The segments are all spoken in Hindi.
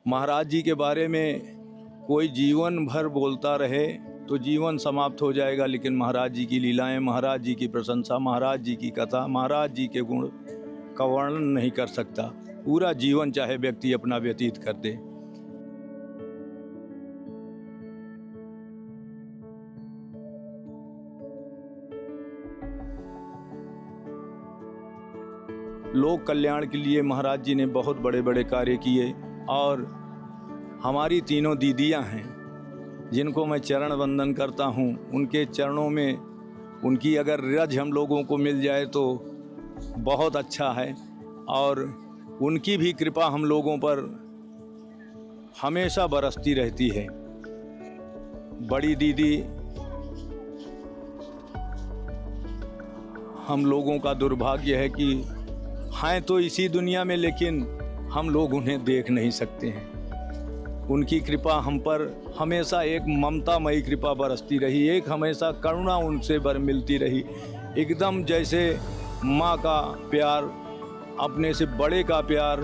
महाराज जी के बारे में कोई जीवन भर बोलता रहे तो जीवन समाप्त हो जाएगा, लेकिन महाराज जी की लीलाएं, महाराज जी की प्रशंसा, महाराज जी की कथा, महाराज जी के गुण का वर्णन नहीं कर सकता। पूरा जीवन चाहे व्यक्ति अपना व्यतीत कर दे। लोक कल्याण के लिए महाराज जी ने बहुत बड़े बड़े कार्य किए। और हमारी तीनों दीदियां हैं जिनको मैं चरण वंदन करता हूं। उनके चरणों में उनकी अगर रज हम लोगों को मिल जाए तो बहुत अच्छा है। और उनकी भी कृपा हम लोगों पर हमेशा बरसती रहती है। बड़ी दीदी हम लोगों का दुर्भाग्य है कि हैं तो इसी दुनिया में, लेकिन हम लोग उन्हें देख नहीं सकते हैं। उनकी कृपा हम पर हमेशा एक ममतामयी कृपा बरसती रही, एक हमेशा करुणा उनसे मिलती रही। एकदम जैसे माँ का प्यार, अपने से बड़े का प्यार,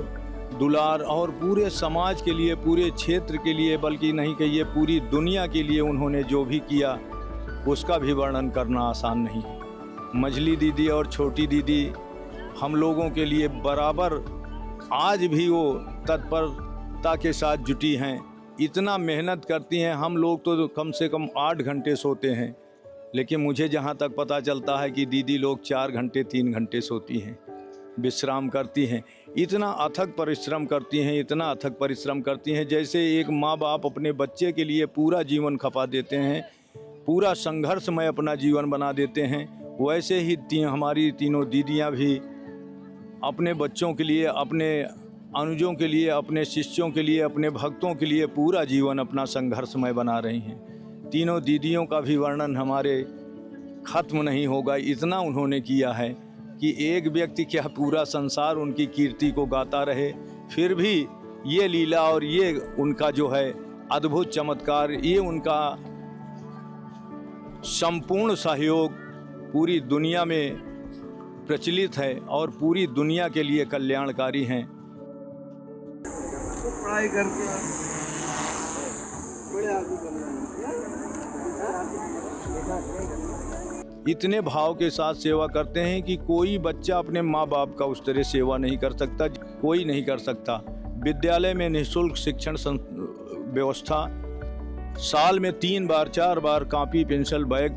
दुलार, और पूरे समाज के लिए, पूरे क्षेत्र के लिए, बल्कि नहीं कहिए पूरी दुनिया के लिए उन्होंने जो भी किया उसका भी वर्णन करना आसान नहीं है। मझली दीदी और छोटी दीदी हम लोगों के लिए बराबर आज भी वो तत्परता के साथ जुटी हैं। इतना मेहनत करती हैं। हम लोग तो कम से कम 8 घंटे सोते हैं, लेकिन मुझे जहाँ तक पता चलता है कि दीदी लोग 4 घंटे 3 घंटे सोती हैं, विश्राम करती हैं। इतना अथक परिश्रम करती हैं, इतना अथक परिश्रम करती हैं, जैसे एक माँ बाप अपने बच्चे के लिए पूरा जीवन खपा देते हैं, पूरा संघर्षमय अपना जीवन बना देते हैं। वैसे ही हमारी तीनों दीदियाँ भी अपने बच्चों के लिए, अपने अनुजों के लिए, अपने शिष्यों के लिए, अपने भक्तों के लिए पूरा जीवन अपना संघर्षमय बना रही हैं। तीनों दीदियों का भी वर्णन हमारे ख़त्म नहीं होगा। इतना उन्होंने किया है कि एक व्यक्ति क्या, पूरा संसार उनकी कीर्ति को गाता रहे। फिर भी ये लीला और ये उनका जो है अद्भुत चमत्कार, ये उनका संपूर्ण सहयोग पूरी दुनिया में प्रचलित है और पूरी दुनिया के लिए कल्याणकारी हैं। पढ़ाई करके बड़े आदमी बन रहे हैं। इतने भाव के साथ सेवा करते हैं कि कोई बच्चा अपने माँ बाप का उस तरह सेवा नहीं कर सकता, कोई नहीं कर सकता। विद्यालय में निःशुल्क शिक्षण व्यवस्था, साल में 3 बार 4 बार कॉपी पेंसिल बैग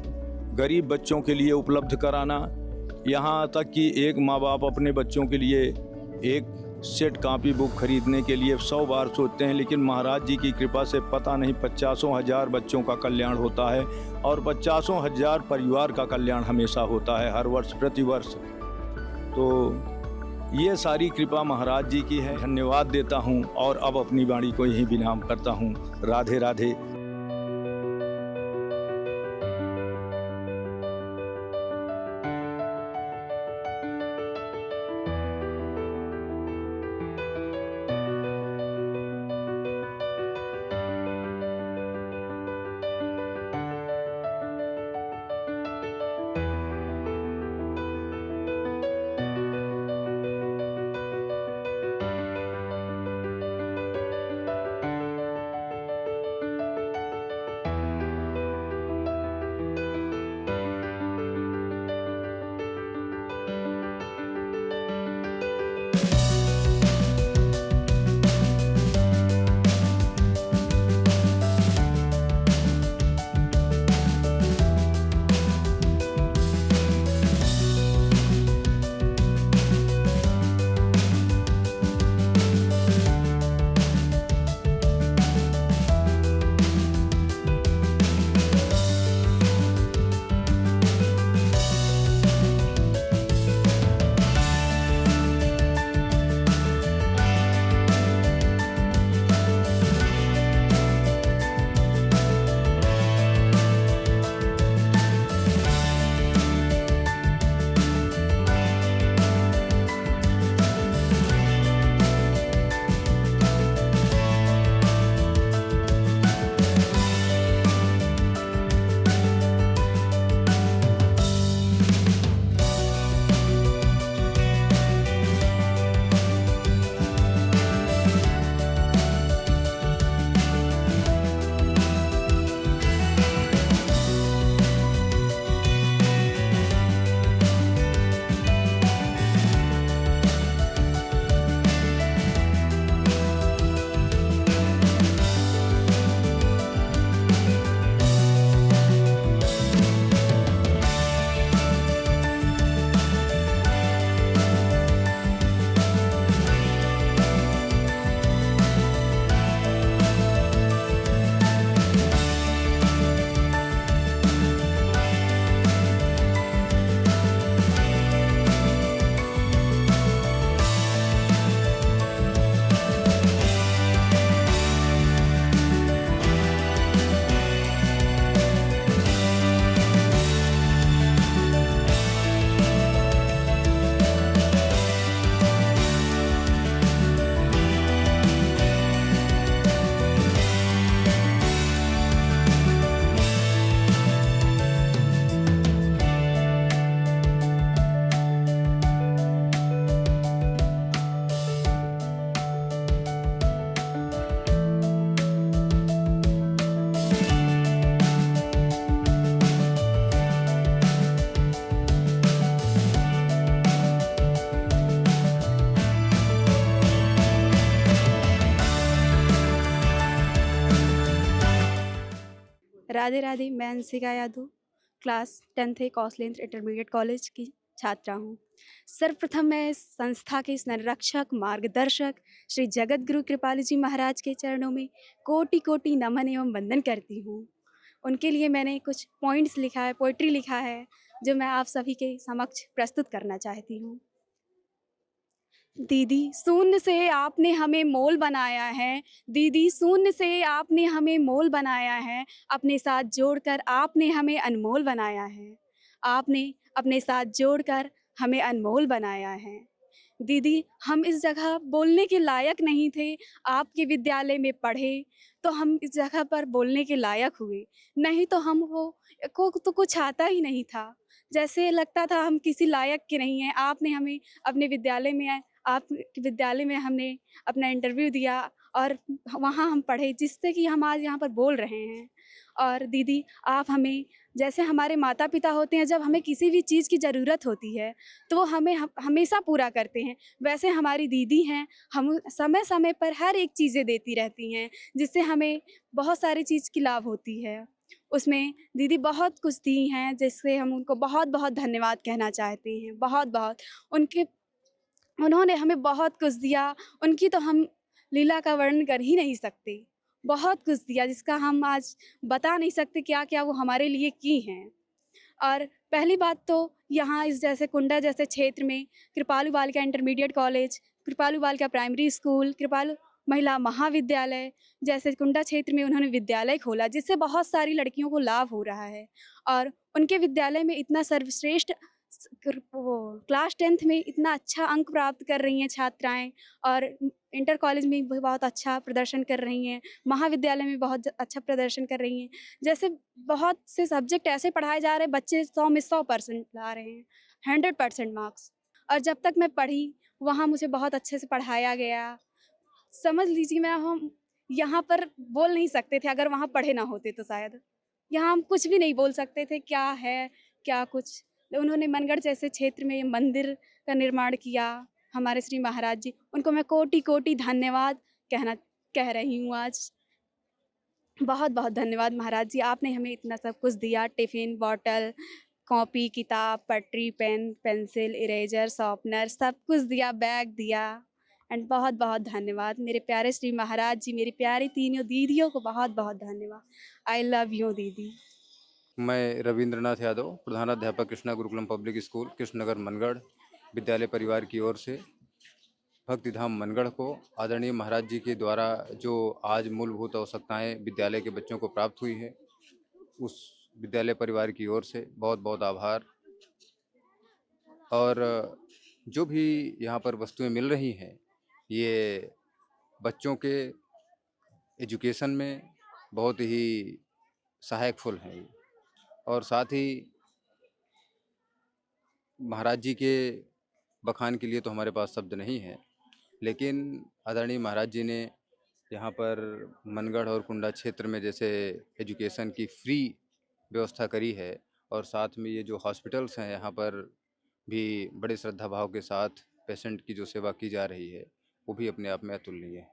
गरीब बच्चों के लिए उपलब्ध कराना। यहाँ तक कि एक माँ बाप अपने बच्चों के लिए एक सेट कॉपी बुक खरीदने के लिए 100 बार सोचते हैं, लेकिन महाराज जी की कृपा से पता नहीं 50,000 बच्चों का कल्याण होता है और 50,000 परिवार का कल्याण हमेशा होता है, हर वर्ष प्रतिवर्ष। तो ये सारी कृपा महाराज जी की है। धन्यवाद देता हूँ और अब अपनी वाणी को यहीं विराम करता हूँ। राधे राधे। राधे राधे। मैं अंशिका यादव, क्लास 10th है, कौशलेंद्र इंटरमीडिएट कॉलेज की छात्रा हूँ। सर्वप्रथम मैं इस संस्था के संरक्षक मार्गदर्शक श्री जगत गुरु कृपालु जी महाराज के चरणों में कोटि कोटि नमन एवं वंदन करती हूँ। उनके लिए मैंने कुछ पॉइंट्स लिखा है, पोइट्री लिखा है, जो मैं आप सभी के समक्ष प्रस्तुत करना चाहती हूँ। दीदी शून्य से आपने हमें मोल बनाया है, दीदी शून्य से आपने हमें मोल बनाया है, अपने साथ जोड़कर आपने हमें अनमोल बनाया है, आपने अपने साथ जोड़कर हमें अनमोल बनाया है। दीदी हम इस जगह बोलने के लायक नहीं थे, आपके विद्यालय में पढ़े तो हम इस जगह पर बोलने के लायक हुए, नहीं तो हम को तो कुछ आता ही नहीं था। जैसे लगता था हम किसी लायक के नहीं हैं। आपने हमें अपने विद्यालय में आपके विद्यालय में हमने अपना इंटरव्यू दिया और वहाँ हम पढ़े, जिससे कि हम आज यहाँ पर बोल रहे हैं। और दीदी आप हमें, जैसे हमारे माता पिता होते हैं, जब हमें किसी भी चीज़ की ज़रूरत होती है तो वो हमें हमेशा पूरा करते हैं, वैसे हमारी दीदी हैं, हम समय समय पर हर एक चीज़ें देती रहती हैं, जिससे हमें बहुत सारी चीज़ की लाभ होती है। उसमें दीदी बहुत कुछ दी हैं, जिससे हम उनको बहुत बहुत धन्यवाद कहना चाहते हैं, बहुत बहुत। उनके उन्होंने हमें बहुत कुछ दिया, उनकी तो हम लीला का वर्णन कर ही नहीं सकते। बहुत कुछ दिया जिसका हम आज बता नहीं सकते क्या-क्या वो हमारे लिए की हैं। और पहली बात तो यहाँ इस जैसे कुंडा जैसे क्षेत्र में कृपालु बालिका इंटरमीडिएट कॉलेज, कृपालु बालिका प्राइमरी स्कूल, कृपालु महिला महाविद्यालय जैसे कुंडा क्षेत्र में उन्होंने विद्यालय खोला, जिससे बहुत सारी लड़कियों को लाभ हो रहा है। और उनके विद्यालय में इतना सर्वश्रेष्ठ वो क्लास 10th में इतना अच्छा अंक प्राप्त कर रही हैं छात्राएँ, और इंटर कॉलेज में भी बहुत अच्छा प्रदर्शन कर रही हैं, महाविद्यालय में बहुत अच्छा प्रदर्शन कर रही हैं। जैसे बहुत से सब्जेक्ट ऐसे पढ़ाए जा रहे हैं, बच्चे 100 में 100% ला रहे हैं, 100% मार्क्स। और जब तक मैं पढ़ी वहाँ मुझे बहुत अच्छे से पढ़ाया गया। समझ लीजिए मैं हम यहाँ पर बोल नहीं सकते थे अगर वहाँ पढ़े ना होते तो शायद। यहाँ हम कुछ भी नहीं बोल सकते थे क्या है, क्या कुछ। उन्होंने मनगढ़ जैसे क्षेत्र में मंदिर का निर्माण किया, हमारे श्री महाराज जी, उनको मैं कोटि-कोटि धन्यवाद कह रही हूँ आज। बहुत-बहुत धन्यवाद महाराज जी, आपने हमें इतना सब कुछ दिया, टिफ़िन, बॉटल, कॉपी, किताब, पटरी, पेन, पेंसिल, इरेज़र, शॉर्पनर सब कुछ दिया, बैग दिया। एंड बहुत-बहुत धन्यवाद मेरे प्यारे श्री महाराज जी, मेरी प्यारी तीनों दीदियों को बहुत-बहुत धन्यवाद। आई लव यू दीदी। मैं रविंद्रनाथ यादव, प्रधानाध्यापक कृष्णा गुरुकुलम पब्लिक स्कूल, कृष्णनगर, मनगढ़, विद्यालय परिवार की ओर से भक्तिधाम मनगढ़ को आदरणीय महाराज जी के द्वारा जो आज मूलभूत आवश्यकताएं विद्यालय के बच्चों को प्राप्त हुई है, उस विद्यालय परिवार की ओर से बहुत बहुत आभार। और जो भी यहाँ पर वस्तुएं मिल रही हैं, ये बच्चों के एजुकेशन में बहुत ही सहायकफुल हैं ये। और साथ ही महाराज जी के बखान के लिए तो हमारे पास शब्द नहीं है, लेकिन आदरणीय महाराज जी ने यहाँ पर मनगढ़ और कुंडा क्षेत्र में जैसे एजुकेशन की फ्री व्यवस्था करी है, और साथ में ये जो हॉस्पिटल्स हैं यहाँ पर भी बड़े श्रद्धा भाव के साथ पेशेंट की जो सेवा की जा रही है, वो भी अपने आप में अतुलनीय है।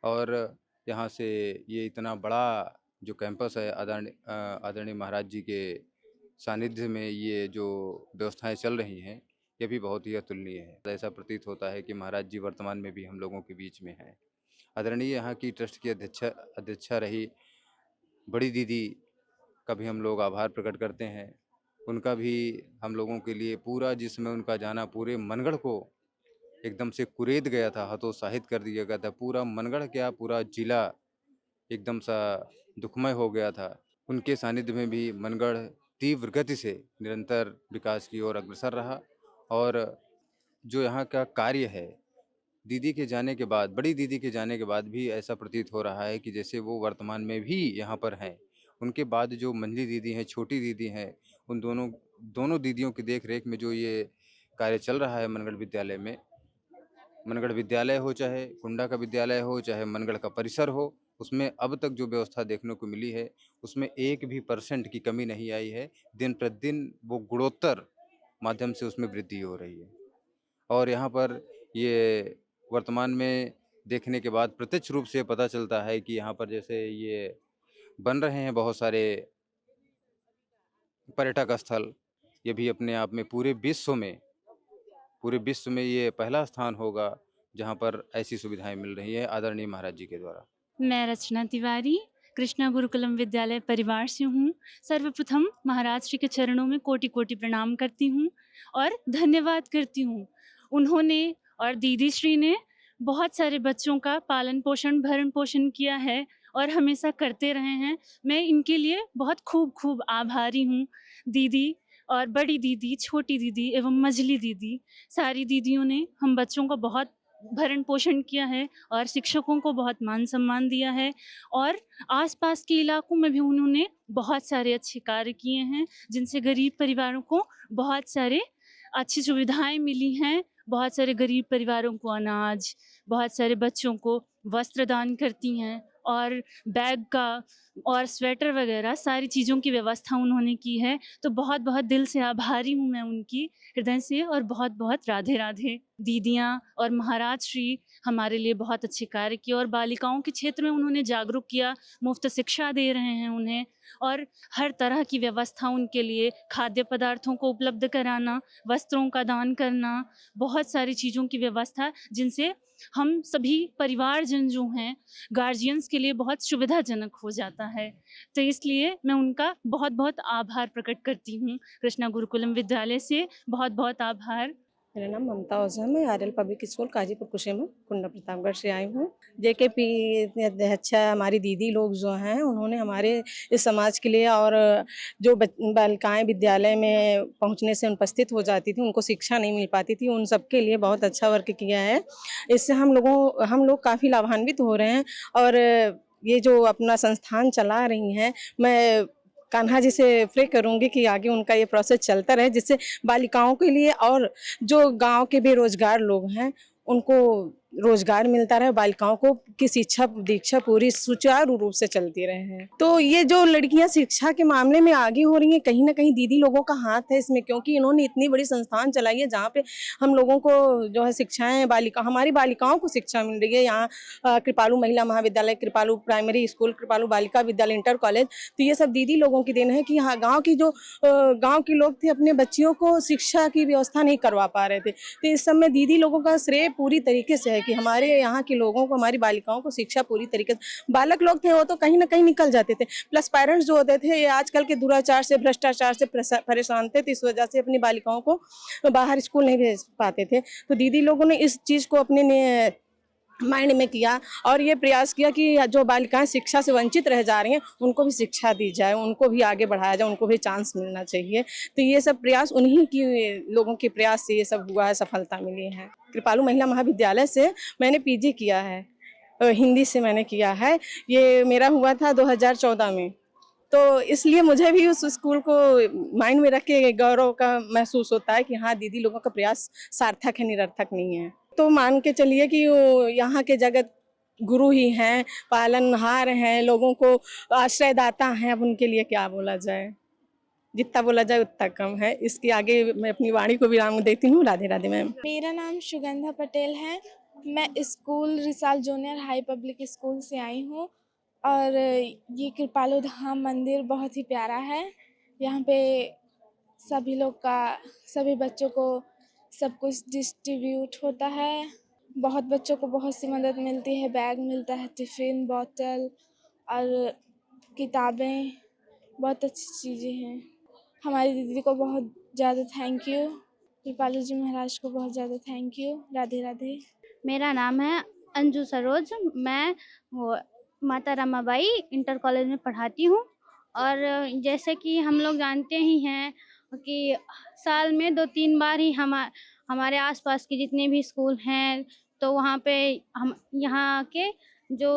और यहाँ से ये इतना बड़ा जो कैंपस है, आदरणीय महाराज जी के सानिध्य में ये जो व्यवस्थाएं चल रही हैं, ये भी बहुत ही अतुलनीय है। ऐसा प्रतीत होता है कि महाराज जी वर्तमान में भी हम लोगों के बीच में हैं। आदरणीय यहाँ की ट्रस्ट की अध्यक्षा रही बड़ी दीदी का भी हम लोग आभार प्रकट करते हैं। उनका भी हम लोगों के लिए पूरा, जिसमें उनका जाना पूरे मनगढ़ को एकदम से कुरेद गया था, हतोत्साहित कर दिया गया था। पूरा मनगढ़ क्या, पूरा जिला एकदम सा दुखमय हो गया था। उनके सानिध्य में भी मनगढ़ तीव्र गति से निरंतर विकास की ओर अग्रसर रहा। और जो यहाँ का कार्य है, दीदी के जाने के बाद, बड़ी दीदी के जाने के बाद भी ऐसा प्रतीत हो रहा है कि जैसे वो वर्तमान में भी यहाँ पर हैं। उनके बाद जो मंझली दीदी हैं, छोटी दीदी हैं, उन दोनों दीदियों की देख रेख में जो ये कार्य चल रहा है मनगढ़ विद्यालय में, मनगढ़ विद्यालय हो, चाहे कुंडा का विद्यालय हो, चाहे मनगढ़ का परिसर हो, उसमें अब तक जो व्यवस्था देखने को मिली है, उसमें 1 भी % की कमी नहीं आई है। दिन प्रतिदिन वो गुणोत्तर माध्यम से उसमें वृद्धि हो रही है। और यहाँ पर ये वर्तमान में देखने के बाद प्रत्यक्ष रूप से पता चलता है कि यहाँ पर जैसे ये बन रहे हैं बहुत सारे पर्यटक स्थल, ये भी अपने आप में पूरे विश्व में ये पहला स्थान होगा जहाँ पर ऐसी सुविधाएं मिल रही है आदरणीय महाराज जी के द्वारा। मैं रचना तिवारी कृष्णा गुरुकुलम विद्यालय परिवार से हूँ। सर्वप्रथम महाराज श्री के चरणों में कोटि कोटि प्रणाम करती हूँ और धन्यवाद करती हूँ। उन्होंने और दीदी श्री ने बहुत सारे बच्चों का पालन पोषण भरण पोषण किया है और हमेशा करते रहे हैं। मैं इनके लिए बहुत खूब खूब आभारी हूँ। दीदी और बड़ी दीदी, छोटी दीदी एवं मझली दीदी, सारी दीदियों ने हम बच्चों का बहुत भरण पोषण किया है और शिक्षकों को बहुत मान सम्मान दिया है और आसपास के इलाकों में भी उन्होंने बहुत सारे अच्छे कार्य किए हैं जिनसे गरीब परिवारों को बहुत सारे अच्छी सुविधाएं मिली हैं। बहुत सारे गरीब परिवारों को अनाज, बहुत सारे बच्चों को वस्त्र दान करती हैं और बैग का और स्वेटर वगैरह सारी चीज़ों की व्यवस्था उन्होंने की है। तो बहुत बहुत दिल से आभारी हूँ मैं उनकी, हृदय से, और बहुत बहुत राधे राधे। दीदियाँ और महाराज श्री हमारे लिए बहुत अच्छे कार्य किए और बालिकाओं के क्षेत्र में उन्होंने जागरूक किया, मुफ्त शिक्षा दे रहे हैं उन्हें और हर तरह की व्यवस्था उनके लिए, खाद्य पदार्थों को उपलब्ध कराना, वस्त्रों का दान करना, बहुत सारी चीज़ों की व्यवस्था जिनसे हम सभी परिवारजन जो हैं गार्जियंस के लिए बहुत सुविधाजनक हो जाता है। तो इसलिए मैं उनका बहुत बहुत आभार प्रकट करती हूँ। कृष्णा गुरुकुलम विद्यालय से बहुत बहुत आभार। मेरा नाम ममता ओझा, मैं आरएल पब्लिक स्कूल काजीपुर कुशेमा कुंडा प्रतापगढ़ से आई हूँ। जेकेपी अध्यक्षा हमारी दीदी लोग जो हैं उन्होंने हमारे इस समाज के लिए और जो बालिकाएं विद्यालय में पहुंचने से अनुपस्थित हो जाती थी, उनको शिक्षा नहीं मिल पाती थी, उन सब के लिए बहुत अच्छा वर्क किया है। इससे हम लोग काफ़ी लाभान्वित हो रहे हैं और ये जो अपना संस्थान चला रही हैं, मैं कान्हा जी से प्रे करूंगी कि आगे उनका ये प्रोसेस चलता रहे, जिससे बालिकाओं के लिए और जो गांव के बेरोजगार लोग हैं उनको रोजगार मिलता रहे, बालिकाओं को की शिक्षा दीक्षा पूरी सुचारू रूप से चलती रहे। तो ये जो लड़कियां शिक्षा के मामले में आगे हो रही हैं, कहीं ना कहीं दीदी लोगों का हाथ है इसमें, क्योंकि इन्होंने इतनी बड़ी संस्थान चलाई है जहाँ पे हम लोगों को जो है शिक्षाएं हमारी बालिकाओं को शिक्षा मिल रही है। यहाँ कृपालू महिला महाविद्यालय, कृपालू primary school, कृपालू Balika Vidyalaya, inter college, तो ये सब दीदी लोगों की देन है कि यहाँ गाँव के लोग थे अपने बच्चियों को शिक्षा की व्यवस्था नहीं करवा पा रहे थे। तो इस सब में दीदी लोगों का श्रेय पूरी तरीके से है कि हमारे यहाँ के लोगों को, हमारी बालिकाओं को शिक्षा पूरी तरीके से, बालक लोग थे वो तो कहीं ना कहीं निकल जाते थे, प्लस पेरेंट्स जो होते थे ये आजकल के दुराचार से, भ्रष्टाचार से परेशान थे, तो इस वजह से अपनी बालिकाओं को बाहर स्कूल नहीं भेज पाते थे। तो दीदी लोगों ने इस चीज़ को अपने माइंड में किया और ये प्रयास किया कि जो बालिकाएं शिक्षा से वंचित रह जा रही हैं उनको भी शिक्षा दी जाए, उनको भी आगे बढ़ाया जाए, उनको भी चांस मिलना चाहिए। तो ये सब प्रयास उन्हीं की लोगों के प्रयास से ये सब हुआ है, सफलता मिली है। कृपालू महिला महाविद्यालय से मैंने पीजी किया है, हिंदी से मैंने किया है, ये मेरा हुआ था 2014 में। तो इसलिए मुझे भी उस स्कूल को माइंड में रख के गौरव का महसूस होता है कि हाँ, दीदी लोगों का प्रयास सार्थक है, निरर्थक नहीं है। तो मान के चलिए कि यहाँ के जगत गुरु ही हैं, पालनहार हैं, लोगों को आश्रयदाता हैं। अब उनके लिए क्या बोला जाए, जितना बोला जाए उतना कम है। इसके आगे मैं अपनी वाणी को विराम देती हूँ। राधे राधे मैम। मेरा नाम सुगंधा पटेल है। मैं school Risal junior high public school से आई हूँ और ये कृपालू धाम मंदिर बहुत ही प्यारा है। यहाँ पे सभी बच्चों को सब कुछ डिस्ट्रीब्यूट होता है। बहुत बच्चों को बहुत सी मदद मिलती है, बैग मिलता है, टिफ़िन, बोतल और किताबें, बहुत अच्छी चीज़ें हैं। हमारी दीदी को बहुत ज़्यादा थैंक यू, कृपालू जी महाराज को बहुत ज़्यादा थैंक यू। राधे राधे। मेरा नाम है अंजू सरोज, मैं माता रमाबाई इंटर कॉलेज में पढ़ाती हूँ। और जैसे कि हम लोग जानते ही हैं कि साल में 2-3 बार ही हमारे आसपास के जितने भी स्कूल हैं तो वहाँ पे हम यहाँ के जो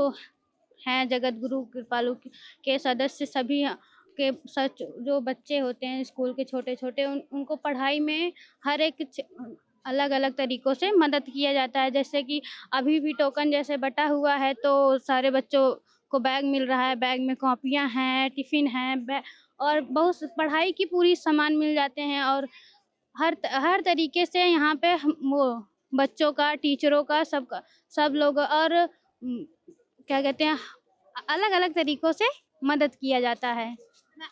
हैं जगत गुरु कृपालू के सदस्य सभी के सच जो बच्चे होते हैं स्कूल के छोटे छोटे उनको पढ़ाई में हर एक अलग अलग तरीक़ों से मदद किया जाता है। जैसे कि अभी भी टोकन जैसे बटा हुआ है तो सारे बच्चों को बैग मिल रहा है, बैग में कॉपियाँ हैं, टिफ़िन हैं और बहुत पढ़ाई की पूरी सामान मिल जाते हैं। और हर तरीके से यहाँ पे वो बच्चों का, टीचरों का, सब लोग और क्या कहते हैं अलग अलग तरीक़ों से मदद किया जाता है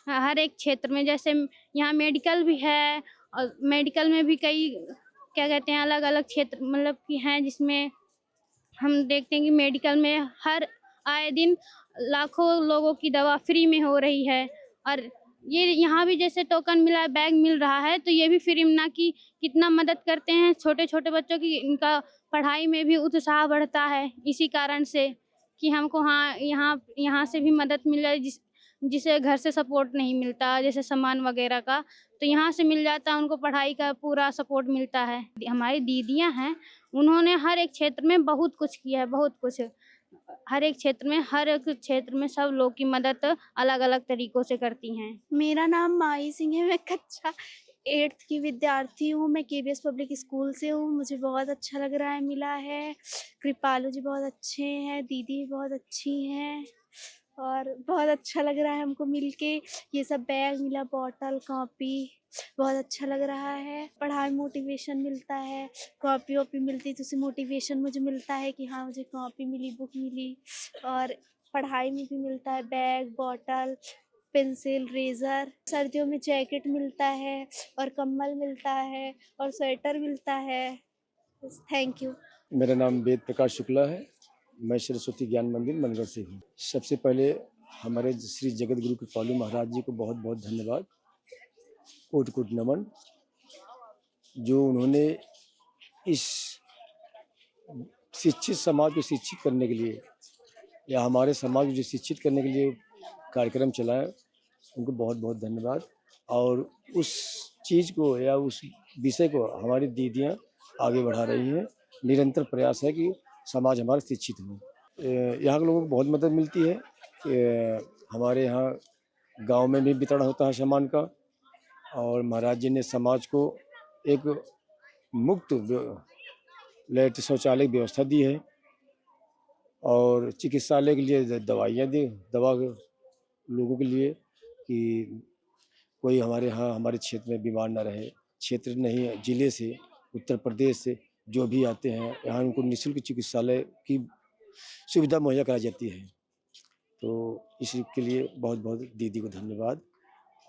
हर एक क्षेत्र में। जैसे यहाँ मेडिकल भी है और मेडिकल में भी कई क्या कहते हैं अलग अलग क्षेत्र मतलब कि हैं जिसमें हम देखते हैं कि मेडिकल में हर आए दिन लाखों लोगों की दवा फ्री में हो रही है। और ये यहाँ भी जैसे टोकन मिला है, बैग मिल रहा है, तो ये भी फ्री में ना कि कितना मदद करते हैं छोटे छोटे बच्चों की, इनका पढ़ाई में भी उत्साह बढ़ता है इसी कारण से कि हमको हाँ यहाँ से भी मदद मिल रही जिसे घर से सपोर्ट नहीं मिलता जैसे सामान वगैरह का, तो यहाँ से मिल जाता है, उनको पढ़ाई का पूरा सपोर्ट मिलता है। हमारी दीदियाँ हैं, उन्होंने हर एक क्षेत्र में बहुत कुछ किया है, बहुत कुछ। हर एक क्षेत्र में सब लोग की मदद अलग अलग तरीकों से करती हैं। मेरा नाम माही सिंह है। मैं कक्षा 8th की विद्यार्थी हूँ। मैं केवीएस पब्लिक स्कूल से हूँ। मुझे बहुत अच्छा लग रहा है मिला है। कृपालू जी बहुत अच्छे हैं, दीदी भी बहुत अच्छी हैं और बहुत अच्छा लग रहा है हमको मिलके। ये सब बैग मिला, बॉटल, कॉपी, बहुत अच्छा लग रहा है। पढ़ाई में मोटिवेशन मिलता है, कॉपी वॉपी मिलती तो उससे मोटिवेशन मुझे मिलता है कि हाँ मुझे कॉपी मिली, बुक मिली। और पढ़ाई में भी मिलता है बैग, बॉटल, पेंसिल, रेज़र। सर्दियों में जैकेट मिलता है और कंबल मिलता है और स्वेटर मिलता है। बस, थैंक यू। मेरा नाम वेद प्रकाश शुक्ला है। मैं सरस्वती ज्ञान मंदिर मनगढ़ से हूँ। सबसे पहले हमारे श्री जगत गुरु कृपालू महाराज जी को बहुत बहुत धन्यवाद, कोटि कोटि नमन, जो उन्होंने इस शिक्षित समाज को शिक्षित करने के लिए या हमारे समाज को शिक्षित करने के लिए कार्यक्रम चलाया, उनको बहुत बहुत धन्यवाद। और उस चीज़ को या उस विषय को हमारी दीदियाँ आगे बढ़ा रही हैं। निरंतर प्रयास है कि समाज हमारा शिक्षित हो। यहाँ के लोगों को बहुत मदद मिलती है कि हमारे यहाँ गांव में भी वितरण होता है सामान का, और महाराज जी ने समाज को एक मुक्त लैट्रिन शौचालय की व्यवस्था दी है और चिकित्सालय के लिए दवाइयाँ दी, दवा लोगों के लिए कि कोई हमारे यहाँ हमारे क्षेत्र में बीमार ना रहे। क्षेत्र नहीं, जिले से, उत्तर प्रदेश से जो भी आते हैं यहाँ उनको निःशुल्क चिकित्सालय की सुविधा मुहैया कराई जाती है। तो इसके लिए बहुत बहुत दीदी को धन्यवाद,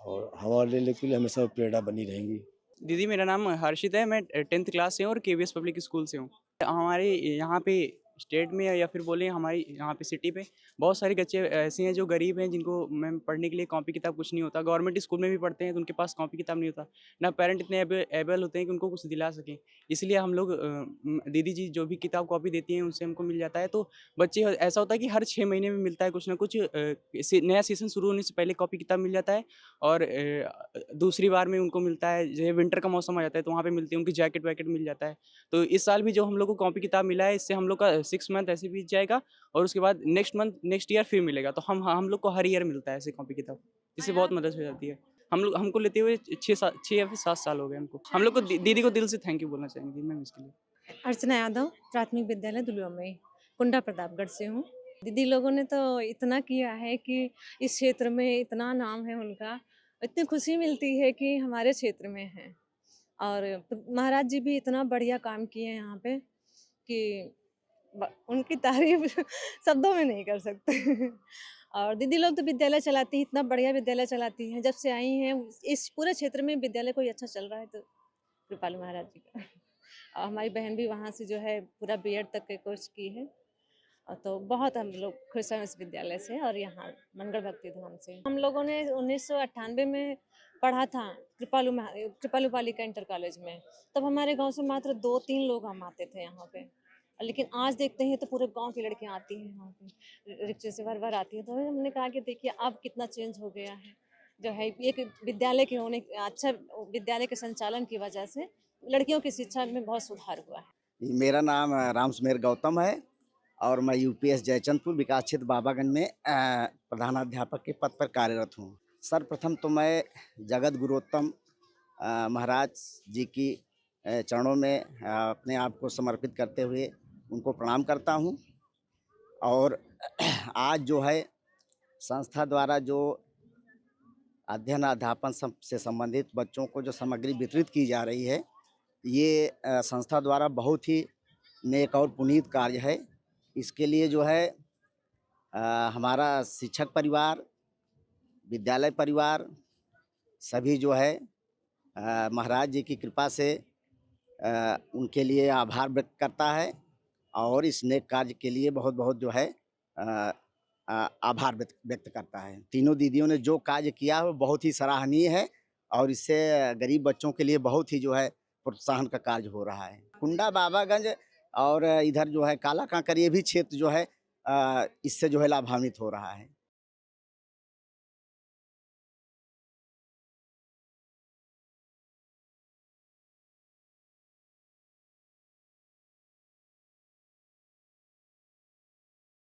और हमारे लिए के लिए हमेशा प्रेरणा बनी रहेंगी। दीदी मेरा नाम हर्षित है। मैं 10th क्लास से हूँ और केवीएस पब्लिक स्कूल से हूँ। हमारे यहाँ पे स्टेट में या फिर बोलें हमारी यहाँ पे सिटी पे बहुत सारे बच्चे ऐसे हैं जो गरीब हैं, जिनको मैं पढ़ने के लिए कॉपी किताब कुछ नहीं होता। गवर्नमेंट स्कूल में भी पढ़ते हैं तो उनके पास कॉपी किताब नहीं होता, ना पेरेंट इतने एबल होते हैं कि उनको कुछ दिला सकें। इसलिए हम लोग दीदी जी जो भी किताब कॉपी देती हैं उनसे हमको मिल जाता है। तो बच्चे ऐसा होता है कि हर 6 महीने में मिलता है कुछ ना कुछ, नया सीज़न शुरू होने से पहले कॉपी किताब मिल जाता है। और दूसरी बार में उनको मिलता है, जैसे विंटर का मौसम आ जाता है तो वहाँ पे मिलती है, उनकी जैकेट वैकेट मिल जाता है। तो इस साल भी जो हम लोग को कॉपी किताब मिला है, इससे हम लोग का 6 मंथ ऐसे बीत जाएगा और उसके बाद नेक्स्ट ईयर फिर मिलेगा। तो हम लोग को हर ईयर मिलता है ऐसे कॉपी किताब, इससे बहुत मदद हो जाती है। हमको लेते हुए 6 या फिर 7 साल हो गए हमको। हम लोग को दीदी को दिल से थैंक यू बोलना चाहेंगे मैम इसके लिए। अर्चना यादव, प्राथमिक विद्यालय दुलुआ में, कुंडा प्रतापगढ़ से हूँ। दीदी लोगों ने तो इतना किया है कि इस क्षेत्र में इतना नाम है उनका, इतनी खुशी मिलती है कि हमारे क्षेत्र में है। और महाराज जी भी इतना बढ़िया काम किए हैं यहाँ पे कि उनकी तारीफ शब्दों में नहीं कर सकते। और दीदी लोग तो विद्यालय चलाती हैं, इतना बढ़िया विद्यालय चलाती हैं। जब से आई हैं इस पूरे क्षेत्र में विद्यालय कोई अच्छा चल रहा है तो कृपालू महाराज जी का। और हमारी बहन भी वहाँ से जो है पूरा बीएड तक के कोर्स की है। तो बहुत हम लोग खुश हैं इस विद्यालय से और यहाँ मनगढ़ भक्ति धाम से। हम लोगों ने 1998 में पढ़ा था कृपालू बालिका इंटर कॉलेज में। तब हमारे गांव से मात्र 2-3 लोग हम आते थे यहाँ पे, लेकिन आज देखते हैं तो पूरे गांव की लड़कियाँ आती हैं यहाँ पे, रिक्शे से भर आती हैं। तो हमने कहा कि देखिए अब कितना चेंज हो गया है, जो है एक विद्यालय के होने, अच्छा विद्यालय के संचालन की वजह से लड़कियों की शिक्षा में बहुत सुधार हुआ है। मेरा नाम राम सुमेर गौतम है और मैं यूपीएस जयचंदपुर विकास क्षेत्र बाबागंज में प्रधानाध्यापक के पद पर कार्यरत हूँ। सर्वप्रथम तो मैं जगत गुरोत्तम महाराज जी की चरणों में अपने आप को समर्पित करते हुए उनको प्रणाम करता हूँ। और आज जो है संस्था द्वारा जो अध्ययन अध्यापन से संबंधित बच्चों को जो सामग्री वितरित की जा रही है, ये संस्था द्वारा बहुत ही नेक और पुनीत कार्य है। इसके लिए जो है हमारा शिक्षक परिवार, विद्यालय परिवार सभी जो है महाराज जी की कृपा से उनके लिए आभार व्यक्त करता है और इस नेक कार्य के लिए बहुत बहुत जो है आभार व्यक्त करता है। तीनों दीदियों ने जो कार्य किया वो बहुत ही सराहनीय है और इससे गरीब बच्चों के लिए बहुत ही जो है प्रोत्साहन का कार्य हो रहा है। कुंडा बाबागंज और इधर जो है काला कांकर ये भी क्षेत्र जो है इससे जो है लाभान्वित हो रहा है।